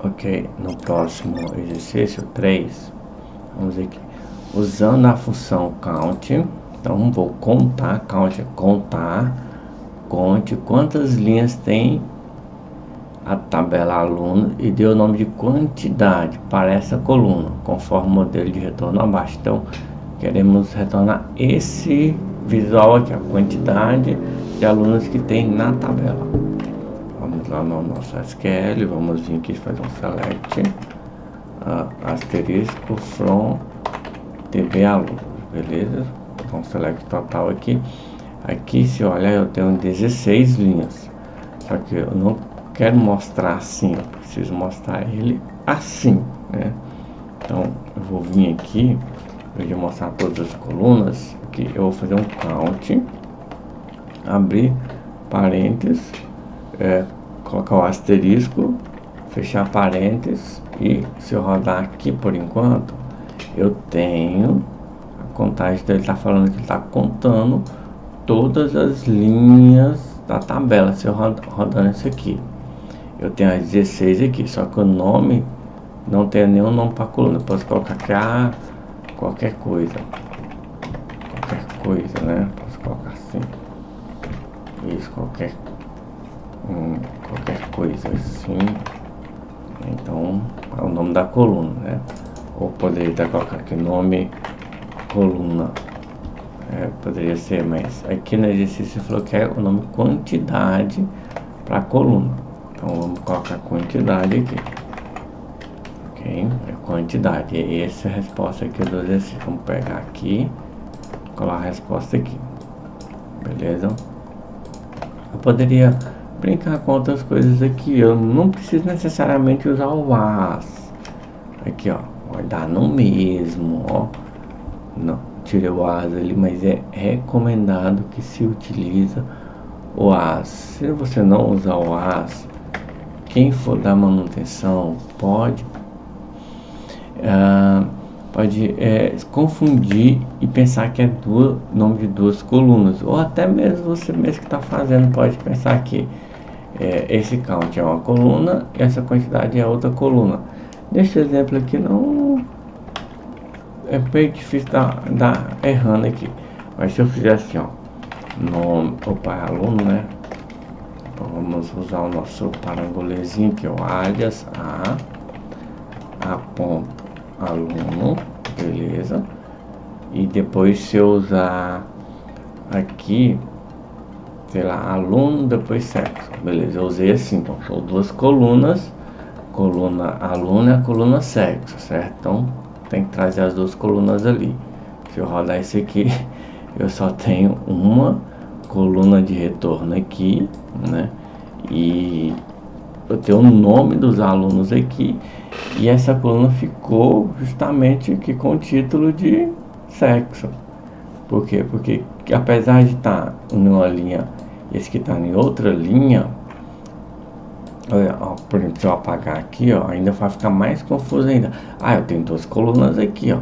Ok, no próximo exercício 3, vamos ver aqui, usando a função count. Então vou contar, count é contar, conte quantas linhas tem a tabela aluno e dê o nome de quantidade para essa coluna, conforme o modelo de retorno abaixo. Então queremos retornar esse visual aqui, a quantidade de alunos que tem na tabela. Vamos lá no nosso SQL, vamos vir aqui fazer um select, asterisco from TB alunos, beleza? Então select total aqui. Aqui, se olhar, eu tenho 16 linhas, só que eu não quero mostrar assim, eu preciso mostrar ele assim, né? Então eu vou vir aqui, eu vou mostrar todas as colunas, aqui eu vou fazer um count, abrir parênteses, colocar o asterisco, fechar parênteses, e se eu rodar aqui por enquanto, eu tenho a contagem dele, tá falando que ele está contando todas as linhas da tabela. Se eu rodando isso aqui, eu tenho as 16 aqui, só que o nome não tem nenhum nome para coluna. Eu posso colocar aqui qualquer coisa, né? Posso colocar assim, isso, qualquer coisa assim. Então é o nome da coluna, né? Ou poderia até colocar aqui nome coluna, poderia ser, mas aqui no exercício falou que é o nome quantidade para coluna. Então vamos colocar quantidade aqui, ok? É quantidade, e essa é a resposta aqui do exercício. Vamos pegar aqui, colocar a resposta aqui, beleza? Eu poderia brincar com outras coisas aqui, eu não preciso necessariamente usar o as. Aqui, ó, vai dar no mesmo, ó. Não, tirei o as ali, mas é recomendado que se utiliza o as. Se você não usar o as, quem for dar manutenção pode confundir e pensar que é nome de duas colunas, ou até mesmo você mesmo que está fazendo pode pensar que esse count é uma coluna e essa quantidade é outra coluna. Nesse exemplo aqui não é bem difícil dar errando aqui, mas se eu fizer assim, ó, nome, aluno, né? Então vamos usar o nosso parangolezinho que é o alias a ponto aluno, beleza? E depois se eu usar aqui, sei lá, aluno, depois sexo, beleza? Eu usei assim, então são duas colunas, coluna aluno e a coluna sexo, certo? Então tem que trazer as duas colunas ali. Se eu rodar esse aqui, eu só tenho uma coluna de retorno aqui, né? E eu tenho o nome dos alunos aqui, e essa coluna ficou justamente aqui com o título de sexo. Por quê? Porque apesar de estar em uma linha, esse que está em outra linha, ó, por exemplo, se eu apagar aqui, ó, ainda vai ficar mais confuso ainda. Eu tenho duas colunas aqui, ó,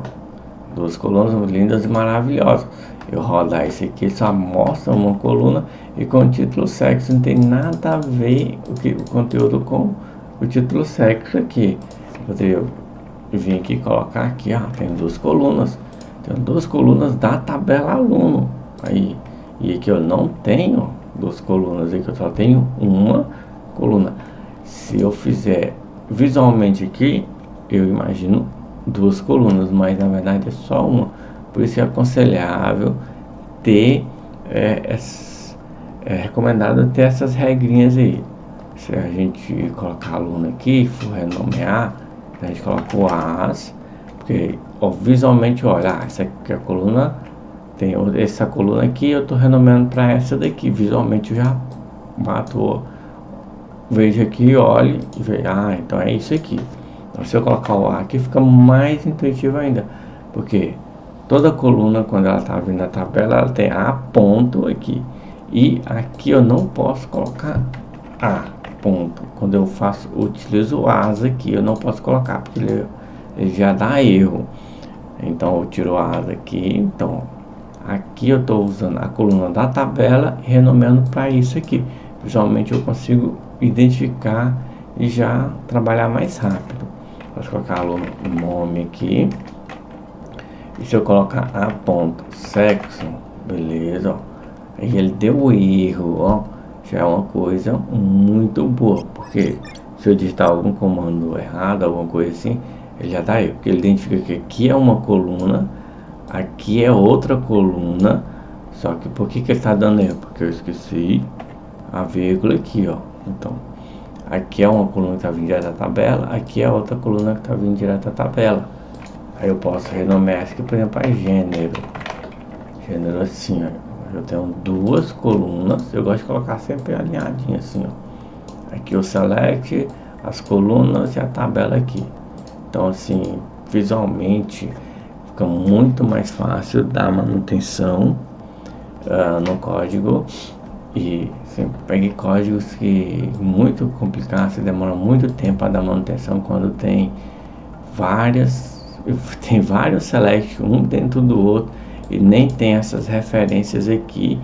duas colunas lindas e maravilhosas. Eu rodar esse aqui, só mostra uma coluna e com o título sexo, não tem nada a ver o conteúdo com o título sexo aqui. Eu poderia vir aqui e colocar aqui, ó, tem duas colunas, da tabela aluno. Aí, e aqui eu não tenho duas colunas, aqui eu só tenho uma coluna. Se eu fizer visualmente aqui, eu imagino duas colunas, mas na verdade é só uma. Por isso é aconselhável ter, é recomendado ter essas regrinhas aí. Se a gente colocar aluno aqui, for renomear, a gente coloca o as, porque ó, visualmente, olha, essa aqui é a coluna, tem essa coluna aqui, eu estou renomeando para essa daqui. Visualmente eu já mato, vejo aqui, olhe e vejo, então é isso aqui. Então se eu colocar o A aqui, fica mais intuitivo ainda, porque toda coluna, quando ela está vindo na tabela, ela tem A ponto aqui, e aqui eu não posso colocar A ponto. Quando eu utilizo o as aqui, eu não posso colocar, porque ele já dá erro. Então eu tiro o as aqui. Então aqui eu estou usando a coluna da tabela e renomeando para isso aqui. Visualmente eu consigo identificar e já trabalhar mais rápido. Posso colocar o nome aqui. E se eu colocar a ponto sexo, beleza, ó. Aí ele deu erro, ó. Já é uma coisa muito boa, porque se eu digitar algum comando errado, alguma coisa assim, ele já dá erro, porque ele identifica que aqui é uma coluna, aqui é outra coluna, só que por que ele está dando erro? Porque eu esqueci a vírgula aqui, ó. Então, aqui é uma coluna que está vindo direto da tabela, aqui é outra coluna que está vindo direto da tabela. Aí eu posso renomear aqui, por exemplo, a gênero. Gênero assim, ó. Eu tenho duas colunas, eu gosto de colocar sempre alinhadinho assim, ó. Aqui o select, as colunas e a tabela aqui. Então assim, visualmente fica muito mais fácil dar manutenção no código. E sempre pegue códigos que muito complicados, se demora muito tempo para dar manutenção quando tem vários select um dentro do outro e nem tem essas referências aqui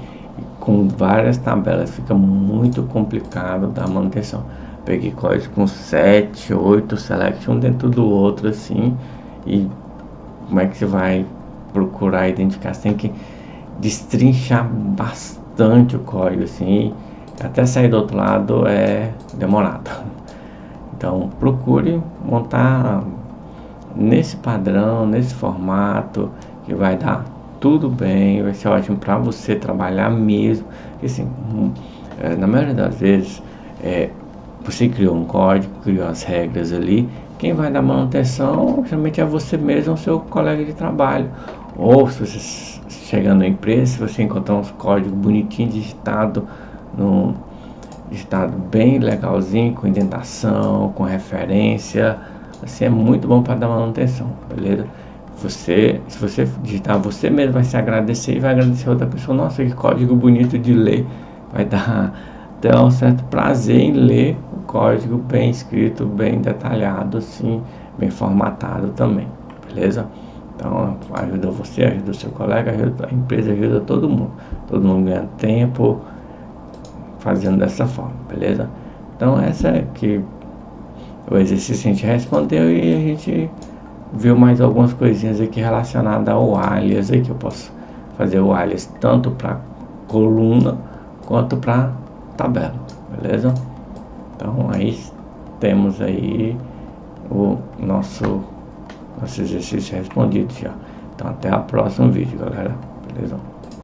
com várias tabelas, fica muito complicado dar manutenção. Peguei códigos com 7, 8 select um dentro do outro assim, e como é que você vai procurar identificar? Você tem que destrinchar bastante o código assim, até sair do outro lado é demorado. Então procure montar nesse padrão, nesse formato, que vai dar tudo bem, vai ser ótimo para você trabalhar mesmo. Porque, assim, na maioria das vezes, você criou um código, criou as regras ali, quem vai dar manutenção geralmente é você mesmo, o seu colega de trabalho. Ou se você chega na empresa, se você encontrar uns códigos bonitinhos, digitado bem legalzinho, com indentação, com referência, assim é muito bom para dar manutenção, beleza? Se você digitar, você mesmo vai se agradecer e vai agradecer a outra pessoa. Nossa, que código bonito de ler. Vai dar até um certo prazer em ler o código bem escrito, bem detalhado, assim, bem formatado também, beleza? Então ajuda você, ajuda o seu colega, ajuda a empresa, ajuda todo mundo. Todo mundo ganha tempo fazendo dessa forma, beleza? Então essa é que o exercício a gente respondeu e a gente viu mais algumas coisinhas aqui relacionadas ao alias aqui. Eu posso fazer o alias tanto para coluna quanto para tabela, beleza? Então aí temos aí o nosso exercício respondido já. Então até o próximo vídeo, galera, beleza?